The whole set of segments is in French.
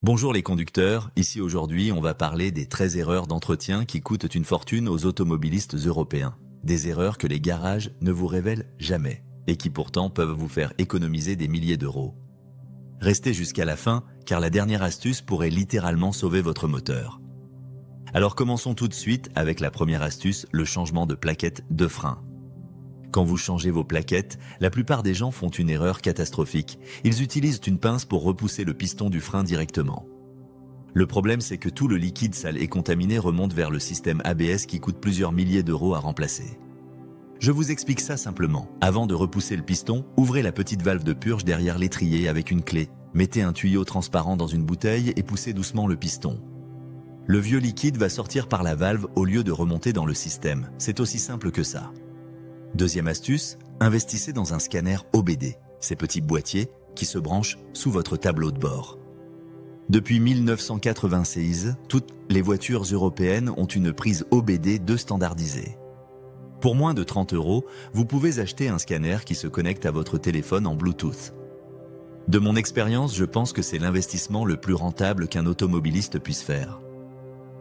Bonjour les conducteurs, ici aujourd'hui on va parler des 13 erreurs d'entretien qui coûtent une fortune aux automobilistes européens. Des erreurs que les garages ne vous révèlent jamais et qui pourtant peuvent vous faire économiser des milliers d'euros. Restez jusqu'à la fin car la dernière astuce pourrait littéralement sauver votre moteur. Alors commençons tout de suite avec la première astuce, le changement de plaquette de frein. Quand vous changez vos plaquettes, la plupart des gens font une erreur catastrophique. Ils utilisent une pince pour repousser le piston du frein directement. Le problème, c'est que tout le liquide sale et contaminé remonte vers le système ABS qui coûte plusieurs milliers d'euros à remplacer. Je vous explique ça simplement. Avant de repousser le piston, ouvrez la petite valve de purge derrière l'étrier avec une clé. Mettez un tuyau transparent dans une bouteille et poussez doucement le piston. Le vieux liquide va sortir par la valve au lieu de remonter dans le système. C'est aussi simple que ça. Deuxième astuce, investissez dans un scanner OBD, ces petits boîtiers qui se branchent sous votre tableau de bord. Depuis 1986, toutes les voitures européennes ont une prise OBD 2 standardisée. Pour moins de 30 €, vous pouvez acheter un scanner qui se connecte à votre téléphone en Bluetooth. De mon expérience, je pense que c'est l'investissement le plus rentable qu'un automobiliste puisse faire.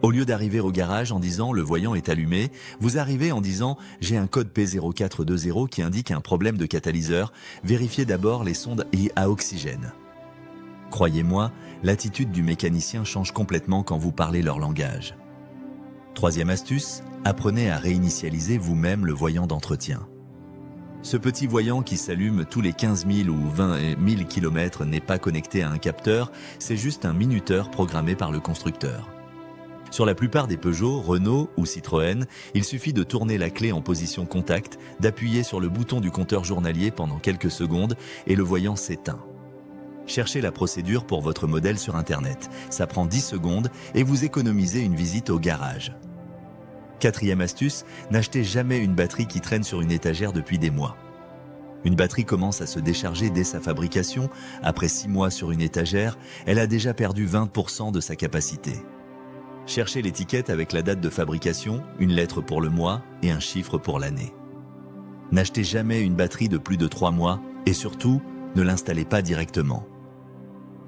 Au lieu d'arriver au garage en disant « le voyant est allumé », vous arrivez en disant « j'ai un code P0420 qui indique un problème de catalyseur, vérifiez d'abord les sondes à oxygène ». Croyez-moi, l'attitude du mécanicien change complètement quand vous parlez leur langage. Troisième astuce, apprenez à réinitialiser vous-même le voyant d'entretien. Ce petit voyant qui s'allume tous les 15 000 ou 20 000 km n'est pas connecté à un capteur, c'est juste un minuteur programmé par le constructeur. Sur la plupart des Peugeot, Renault ou Citroën, il suffit de tourner la clé en position contact, d'appuyer sur le bouton du compteur journalier pendant quelques secondes et le voyant s'éteint. Cherchez la procédure pour votre modèle sur Internet. Ça prend 10 secondes et vous économisez une visite au garage. Quatrième astuce, n'achetez jamais une batterie qui traîne sur une étagère depuis des mois. Une batterie commence à se décharger dès sa fabrication. Après 6 mois sur une étagère, elle a déjà perdu 20% de sa capacité. Cherchez l'étiquette avec la date de fabrication, une lettre pour le mois et un chiffre pour l'année. N'achetez jamais une batterie de plus de 3 mois et surtout, ne l'installez pas directement.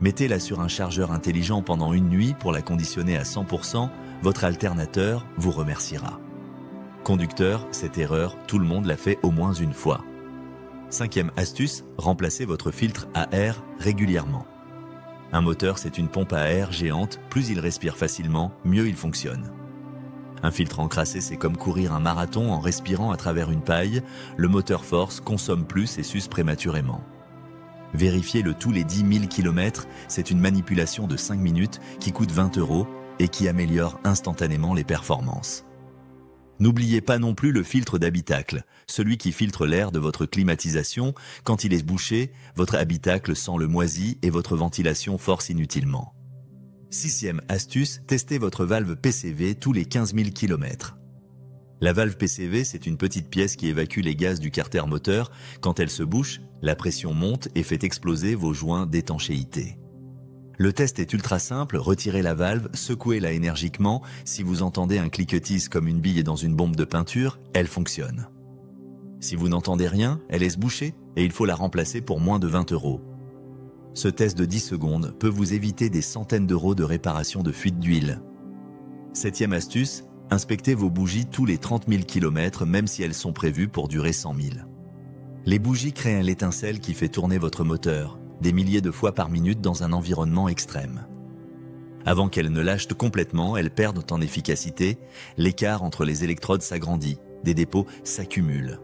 Mettez-la sur un chargeur intelligent pendant une nuit pour la conditionner à 100%, votre alternateur vous remerciera. Conducteur, cette erreur, tout le monde l'a fait au moins une fois. Cinquième astuce, remplacez votre filtre à air régulièrement. Un moteur, c'est une pompe à air géante, plus il respire facilement, mieux il fonctionne. Un filtre encrassé, c'est comme courir un marathon en respirant à travers une paille, le moteur force, consomme plus et s'use prématurément. Vérifiez-le tous les 10 000 km, c'est une manipulation de 5 minutes qui coûte 20 € et qui améliore instantanément les performances. N'oubliez pas non plus le filtre d'habitacle, celui qui filtre l'air de votre climatisation. Quand il est bouché, votre habitacle sent le moisi et votre ventilation force inutilement. Sixième astuce, testez votre valve PCV tous les 15 000 km. La valve PCV, c'est une petite pièce qui évacue les gaz du carter moteur. Quand elle se bouche, la pression monte et fait exploser vos joints d'étanchéité. Le test est ultra simple, retirez la valve, secouez-la énergiquement. Si vous entendez un cliquetis comme une bille dans une bombe de peinture, elle fonctionne. Si vous n'entendez rien, elle laisse boucher et il faut la remplacer pour moins de 20 €. Ce test de 10 secondes peut vous éviter des centaines d'euros de réparation de fuite d'huile. Septième astuce, inspectez vos bougies tous les 30 000 km même si elles sont prévues pour durer 100 000. Les bougies créent l'étincelle qui fait tourner votre moteur, des milliers de fois par minute dans un environnement extrême. Avant qu'elles ne lâchent complètement, elles perdent en efficacité, l'écart entre les électrodes s'agrandit, des dépôts s'accumulent.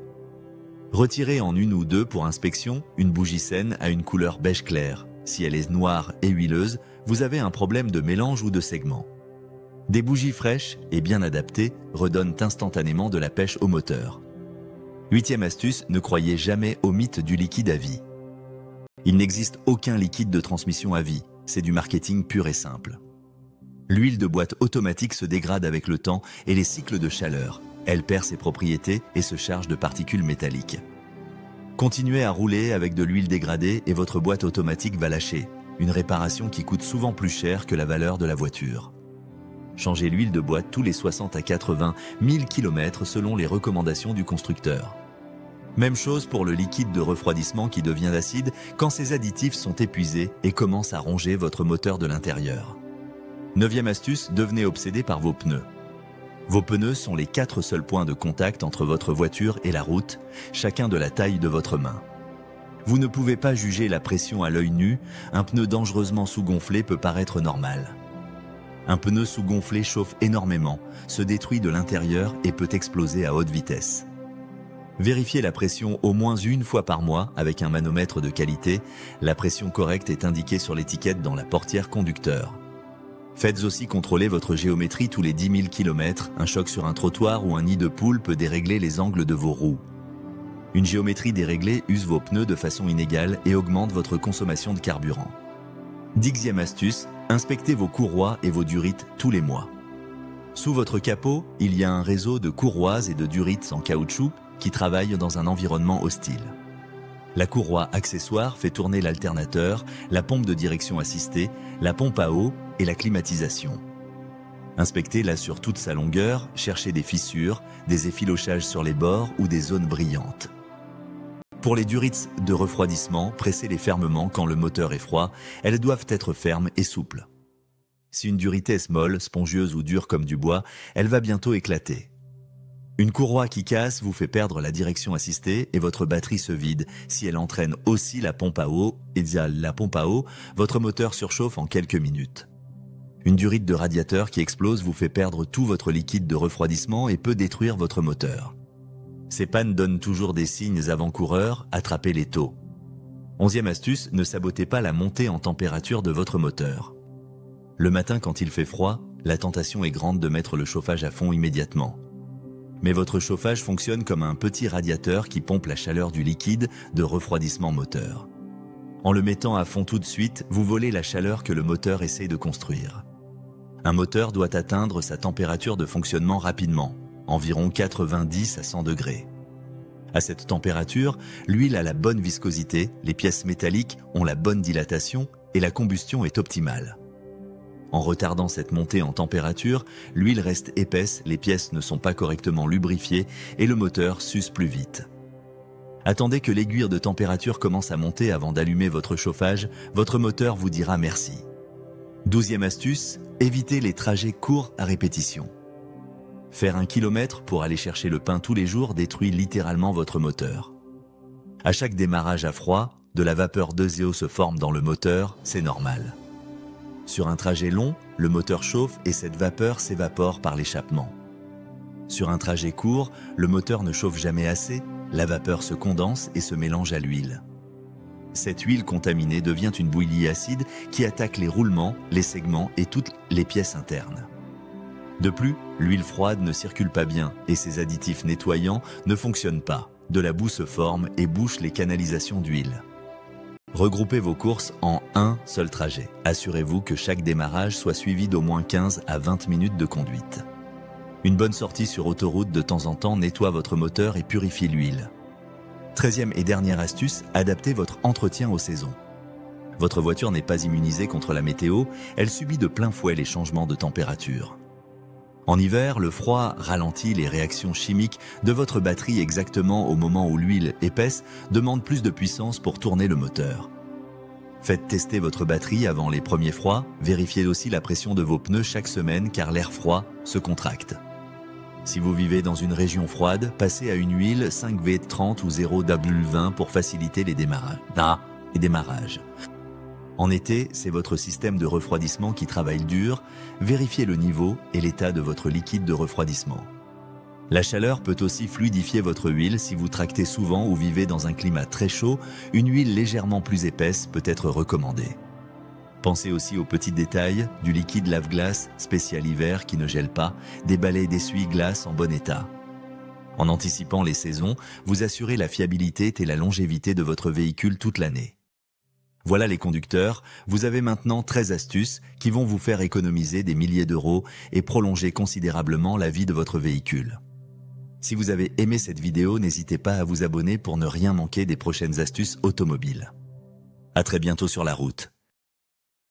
Retirez en une ou deux pour inspection une bougie saine à une couleur beige clair. Si elle est noire et huileuse, vous avez un problème de mélange ou de segment. Des bougies fraîches et bien adaptées redonnent instantanément de la pêche au moteur. Huitième astuce, ne croyez jamais au mythe du liquide à vie. Il n'existe aucun liquide de transmission à vie, c'est du marketing pur et simple. L'huile de boîte automatique se dégrade avec le temps et les cycles de chaleur. Elle perd ses propriétés et se charge de particules métalliques. Continuez à rouler avec de l'huile dégradée et votre boîte automatique va lâcher, une réparation qui coûte souvent plus cher que la valeur de la voiture. Changez l'huile de boîte tous les 60 à 80 000 km selon les recommandations du constructeur. Même chose pour le liquide de refroidissement qui devient acide quand ses additifs sont épuisés et commencent à ronger votre moteur de l'intérieur. 9e astuce, devenez obsédé par vos pneus. Vos pneus sont les 4 seuls points de contact entre votre voiture et la route, chacun de la taille de votre main. Vous ne pouvez pas juger la pression à l'œil nu, un pneu dangereusement sous-gonflé peut paraître normal. Un pneu sous-gonflé chauffe énormément, se détruit de l'intérieur et peut exploser à haute vitesse. Vérifiez la pression au moins une fois par mois avec un manomètre de qualité. La pression correcte est indiquée sur l'étiquette dans la portière conducteur. Faites aussi contrôler votre géométrie tous les 10 000 km. Un choc sur un trottoir ou un nid de poule peut dérégler les angles de vos roues. Une géométrie déréglée use vos pneus de façon inégale et augmente votre consommation de carburant. 10e astuce, inspectez vos courroies et vos durites tous les mois. Sous votre capot, il y a un réseau de courroies et de durites en caoutchouc qui travaillent dans un environnement hostile. La courroie accessoire fait tourner l'alternateur, la pompe de direction assistée, la pompe à eau et la climatisation. Inspectez-la sur toute sa longueur, cherchez des fissures, des effilochages sur les bords ou des zones brillantes. Pour les durites de refroidissement, pressez-les fermement quand le moteur est froid, elles doivent être fermes et souples. Si une durite est molle, spongieuse ou dure comme du bois, elle va bientôt éclater. Une courroie qui casse vous fait perdre la direction assistée et votre batterie se vide. Si elle entraîne aussi la pompe à eau, votre moteur surchauffe en quelques minutes. Une durite de radiateur qui explose vous fait perdre tout votre liquide de refroidissement et peut détruire votre moteur. Ces pannes donnent toujours des signes avant-coureurs, attrapez-les tôt. 11e astuce, ne sabotez pas la montée en température de votre moteur. Le matin quand il fait froid, la tentation est grande de mettre le chauffage à fond immédiatement. Mais votre chauffage fonctionne comme un petit radiateur qui pompe la chaleur du liquide de refroidissement moteur. En le mettant à fond tout de suite, vous volez la chaleur que le moteur essaie de construire. Un moteur doit atteindre sa température de fonctionnement rapidement, environ 90 à 100 degrés. À cette température, l'huile a la bonne viscosité, les pièces métalliques ont la bonne dilatation et la combustion est optimale. En retardant cette montée en température, l'huile reste épaisse, les pièces ne sont pas correctement lubrifiées et le moteur s'use plus vite. Attendez que l'aiguille de température commence à monter avant d'allumer votre chauffage, votre moteur vous dira merci. 12e astuce, évitez les trajets courts à répétition. Faire 1 kilomètre pour aller chercher le pain tous les jours détruit littéralement votre moteur. À chaque démarrage à froid, de la vapeur d'OZO se forme dans le moteur, c'est normal. Sur un trajet long, le moteur chauffe et cette vapeur s'évapore par l'échappement. Sur un trajet court, le moteur ne chauffe jamais assez, la vapeur se condense et se mélange à l'huile. Cette huile contaminée devient une bouillie acide qui attaque les roulements, les segments et toutes les pièces internes. De plus, l'huile froide ne circule pas bien et ses additifs nettoyants ne fonctionnent pas. De la boue se forme et bouche les canalisations d'huile. Regroupez vos courses en un seul trajet. Assurez-vous que chaque démarrage soit suivi d'au moins 15 à 20 minutes de conduite. Une bonne sortie sur autoroute de temps en temps nettoie votre moteur et purifie l'huile. 13e et dernière astuce, adaptez votre entretien aux saisons. Votre voiture n'est pas immunisée contre la météo, elle subit de plein fouet les changements de température. En hiver, le froid ralentit les réactions chimiques de votre batterie exactement au moment où l'huile épaisse demande plus de puissance pour tourner le moteur. Faites tester votre batterie avant les premiers froids, vérifiez aussi la pression de vos pneus chaque semaine car l'air froid se contracte. Si vous vivez dans une région froide, passez à une huile 5V30 ou 0W20 pour faciliter les démarrages. En été, c'est votre système de refroidissement qui travaille dur. Vérifiez le niveau et l'état de votre liquide de refroidissement. La chaleur peut aussi fluidifier votre huile si vous tractez souvent ou vivez dans un climat très chaud. Une huile légèrement plus épaisse peut être recommandée. Pensez aussi aux petits détails, du liquide lave-glace spécial hiver qui ne gèle pas, des balais d'essuie-glace en bon état. En anticipant les saisons, vous assurez la fiabilité et la longévité de votre véhicule toute l'année. Voilà les conducteurs, vous avez maintenant 13 astuces qui vont vous faire économiser des milliers d'euros et prolonger considérablement la vie de votre véhicule. Si vous avez aimé cette vidéo, n'hésitez pas à vous abonner pour ne rien manquer des prochaines astuces automobiles. À très bientôt sur la route.